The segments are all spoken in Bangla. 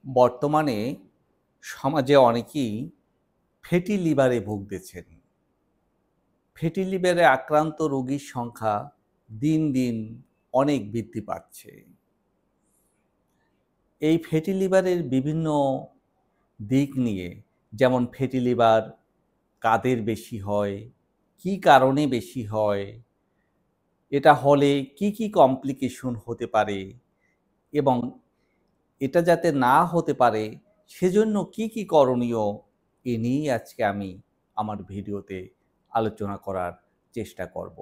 বর্তমানে সমাজে অনেকেই ফ্যাটি লিভারে ভুগতেছেন। ফ্যাটি লিভারে আক্রান্ত রোগীর সংখ্যা দিন দিন অনেক বৃদ্ধি পাচ্ছে। এই ফ্যাটি লিভারের বিভিন্ন দিক নিয়ে, যেমন ফ্যাটি লিভার কাদের বেশি হয়, কী কারণে বেশি হয়, এটা হলে কি কমপ্লিকেশন হতে পারে এবং এটা যাতে না হতে পারে সেজন্য কি করণীয়, এ নিয়েই আজকে আমি আমার ভিডিওতে আলোচনা করার চেষ্টা করব।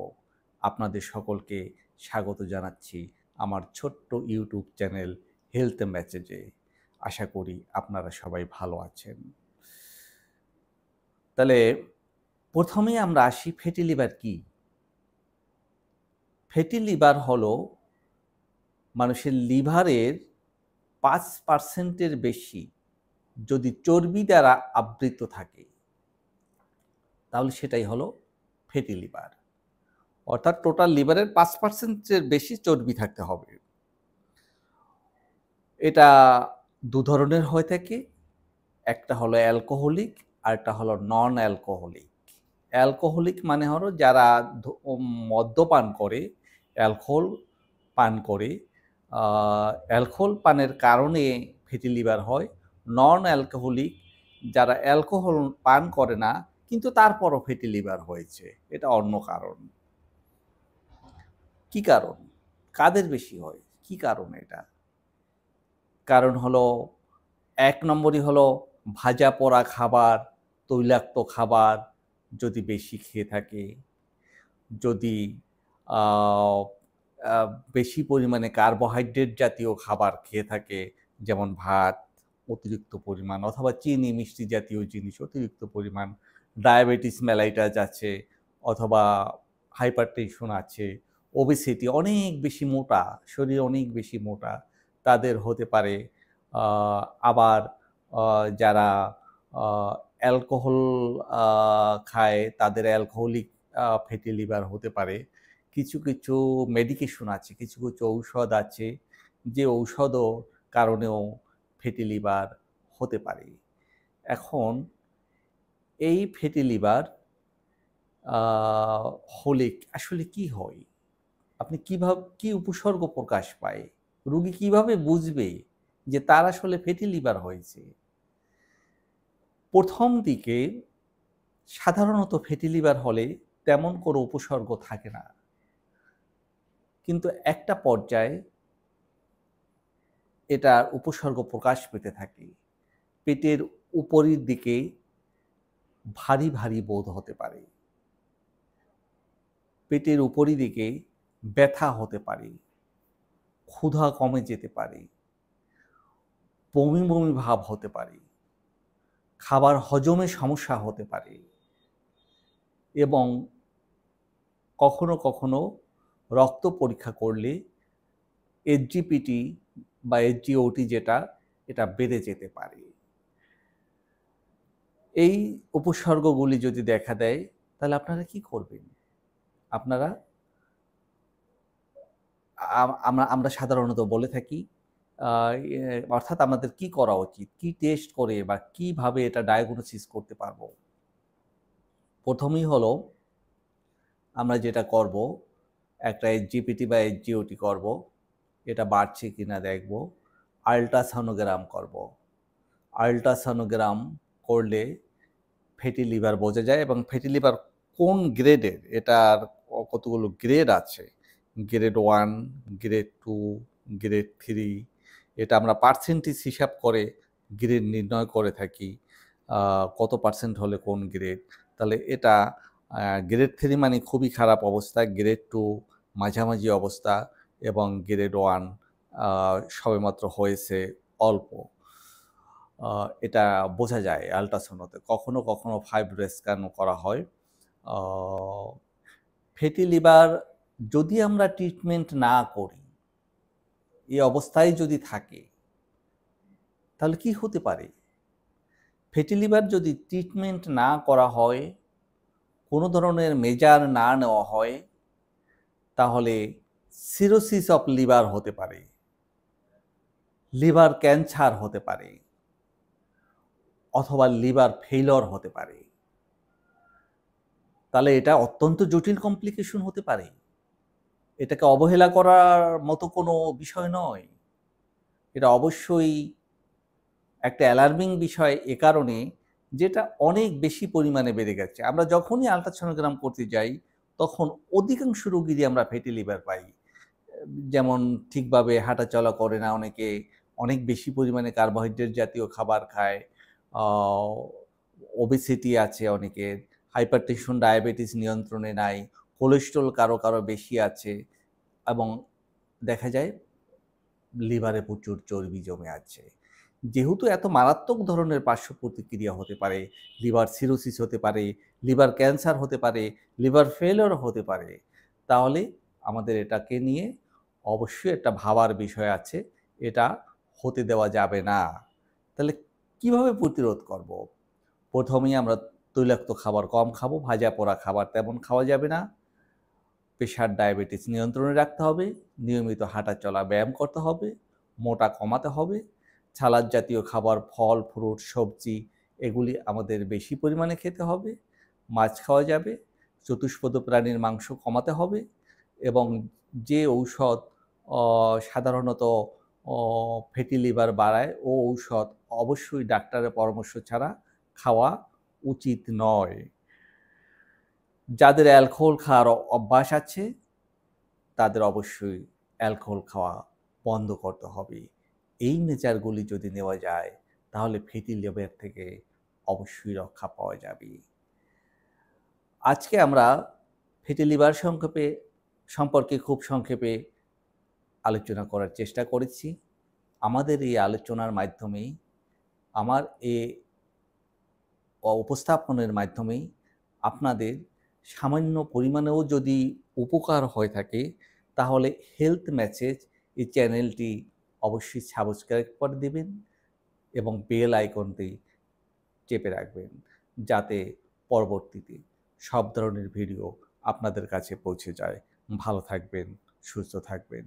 আপনাদের সকলকে স্বাগত জানাচ্ছি আমার ছোট্ট ইউটিউব চ্যানেল হেলথ মেসেজে। আশা করি আপনারা সবাই ভালো আছেন। তাহলে প্রথমেই আমরা আসি, ফ্যাটি লিভার কী? ফ্যাটি লিভার হলো মানুষের লিভারের 5% বেশি যদি চর্বি দ্বারা আবৃত থাকে তাহলে সেটাই হলো ফ্যাটি লিভার। অর্থাৎ টোটাল লিভারের 5%-এর বেশি চর্বি থাকতে হবে। এটা দু ধরনের হয়ে থাকে, একটা হলো অ্যালকোহলিক আর একটা হলো নন অ্যালকোহলিক। অ্যালকোহলিক মানে হলো যারা মদ্যপান করে, অ্যালকোহল পান করে, অ্যালকোহল পানের কারণে ফ্যাটি লিভার হয়। নন অ্যালকোহলিক যারা অ্যালকোহল পান করে না কিন্তু তারপরও ফ্যাটি লিভার হয়েছে, এটা অন্য কারণ। কি কারণ? কাদের বেশি হয়? কি কারণ এটা? কারণ হলো ১ নম্বরই হলো ভাজা পোড়া খাবার, তৈলাক্ত খাবার যদি বেশি খেয়ে থাকে, যদি আ আ বেশি পরিমাণে কার্বোহাইড্রেট জাতীয় খাবার খেয়ে থাকে, যেমন ভাত অতিরিক্ত পরিমাণ অথবা চিনি মিষ্টি জাতীয় জিনিস অতিরিক্ত পরিমাণ, ডায়াবেটিস মেলাইটাস আছে অথবা হাইপারটেনশন আছে, ওবেসিটি অনেক বেশি মোটা, শরীর অনেক বেশি মোটা তাদের হতে পারে। আ আবার যারা আ অ্যালকোহল আ খায় তাদের অ্যালকোহলিক ফ্যাটি লিভার হতে পারে। কিছু মেডিকেশন আছে, কিছু ঔষধ আছে যে ঔষধও কারণেও ফ্যাটি লিভার হতে পারে। এখন এই ফ্যাটি লিভার আ হলে আসলে কি হয়? আপনি কি উপসর্গ প্রকাশ পায়? রোগী কিভাবে বুঝবে যে তার আসলে ফ্যাটি লিভার হয়েছে? প্রথম দিকে সাধারণত ফ্যাটি লিভার হলে তেমন কোনো উপসর্গ থাকে না। কিন্তু একটা পর্যায়ে এটার উপসর্গ প্রকাশ পেতে থাকে। পেটের উপরের দিকে ভারী বোধ হতে পারে। পেটের উপরি দিকে ব্যথা হতে পারে, ক্ষুধা কমে যেতে পারে, বমি ভাব হতে পারে, খাবার হজমে সমস্যা হতে পারে এবং কখনো রক্ত পরীক্ষা করলে SGPT বা SGOT যেটা, এটা বেড়ে যেতে পারে। এই উপসর্গগুলি যদি দেখা দেয় তাহলে আপনারা কি করবেন? আপনারা আমরা সাধারণত বলে থাকি আ অর্থাৎ আমাদের কি করা উচিত? কি টেস্ট করে বা কিভাবে এটা ডায়াগনোসিস করতে পারবো? প্রথমেই হলো আমরা যেটা করব, একটা SGPT বা SGOT করব। এটা বাড়ছে কিনা দেখব। আল্ট্রাসনোগ্রাম করব। আল্ট্রাসনোগ্রাম করলে ফ্যাটি লিভার বোঝা যায় এবং ফ্যাটি লিভার কোন গ্রেডের, এটার কতগুলো গ্রেড আছে। গ্রেড 1, গ্রেড 2, গ্রেড 3, এটা আমরা পার্সেন্টেজ হিসাব করে গ্রেড নির্ণয় করে থাকি। কত পার্সেন্ট হলে কোন গ্রেড। তাহলে এটা গ্রেড 3 মানে খুবই খারাপ অবস্থা, গ্রেড 2 মাঝামাঝি অবস্থা এবং গ্রেড 1 সবেমাত্র হয়েছে অল্প। এটা বোঝা যায় আল্ট্রাসাউন্ডে। কখনো ফাইব্রো স্ক্যানও করা হয়। আ ফ্যাটি লিভার যদি আমরা ট্রিটমেন্ট না করি, এই অবস্থায় যদি থাকে, তাহলে কি হতে পারে? ফ্যাটি লিভার যদি ট্রিটমেন্ট না করা হয়, কোনো ধরনের মেজার না নেওয়া হয়, তাহলে সিরোসিস অফ লিভার হতে পারে। লিভার ক্যান্সার হতে পারে অথবা লিভার ফেইলিউর হতে পারে। তাহলে এটা অত্যন্ত জটিল কমপ্লিকেশন হতে পারে। এটাকে অবহেলা করার মতো কোনো বিষয় নয়। এটা অবশ্যই একটা অ্যালার্মিং বিষয় এ কারণে, যেটা অনেক বেশি পরিমাণে বেড়ে গেছে। আমরা যখনই আল্ট্রাসনোগ্রাম করতে যাই, তখন অধিকাংশ রোগীরই আমরা ফ্যাটি লিভার পাই। যেমন ঠিকভাবে হাঁটাচলা করে না অনেকে, অনেক বেশি পরিমাণে কার্বোহাইড্রেট জাতীয় খাবার খায়, আ ওবেসিটি আছে অনেকের, হাইপারটেনশন, ডায়াবেটিস নিয়ন্ত্রণে নাই, কোলেস্টেরল কারো বেশি আছে এবং দেখা যায় লিভারে প্রচুর চর্বি জমে আছে। যেহেতু এত মারাত্মক ধরনের পার্শ্ব প্রতিক্রিয়া হতে পারে, লিভার সিরোসিস হতে পারে, লিভার ক্যান্সার হতে পারে, লিভার ফেইলিউর হতে পারে, তাহলে আমাদের এটাকে নিয়ে অবশ্যই একটা ভাবার বিষয় আছে। এটা হতে দেওয়া যাবে না। তাহলে কিভাবে প্রতিরোধ করব? প্রথমেই আমরা তৈলাক্ত খাবার কম খাবো, ভাজা পোড়া খাবার তেমন খাওয়া যাবে না। প্রেশার, ডায়াবেটিস নিয়ন্ত্রণে রাখতে হবে, নিয়মিত হাঁটাচলা, ব্যায়াম করতে হবে, মোটা কমাতে হবে, সালাদ জাতীয় খাবার, ফল, ফ্রুট, সবজি এগুলি আমাদের বেশি পরিমাণে খেতে হবে, মাছ খাওয়া যাবে, চতুষ্পদ প্রাণীর মাংস কমাতে হবে এবং যে ঔষধ অ সাধারণত অ ফ্যাটি লিভার বাড়ায় ও ঔষধ অবশ্যই ডাক্তারের পরামর্শ ছাড়া খাওয়া উচিত নয়। যাদের অ্যালকোহল খাওয়ার অভ্যাস আছে, তাদের অবশ্যই অ্যালকোহল খাওয়া বন্ধ করতে হবে। এই মেজারগুলি যদি নেওয়া যায়, তাহলে ফ্যাটি লিভার থেকে অবশ্যই রক্ষা পাওয়া যাবে। আজকে আমরা ফ্যাটি লিভার সম্পর্কে খুব সংক্ষেপে আলোচনা করার চেষ্টা করেছি। আমাদের এই আলোচনার মাধ্যমেই, আমার উপস্থাপনের মাধ্যমেই আপনাদের সামান্য পরিমাণেও যদি উপকার হয়ে থাকে, তাহলে হেলথ মেসেজ এই চ্যানেলটি অবশ্যই সাবস্ক্রাইব করে দেবেন এবং বেল আইকনটি চেপে রাখবেন, যাতে পরবর্তীতে সব ধরনের ভিডিও আপনাদের কাছে পৌঁছে যায়। ভালো থাকবেন, সুস্থ থাকবেন।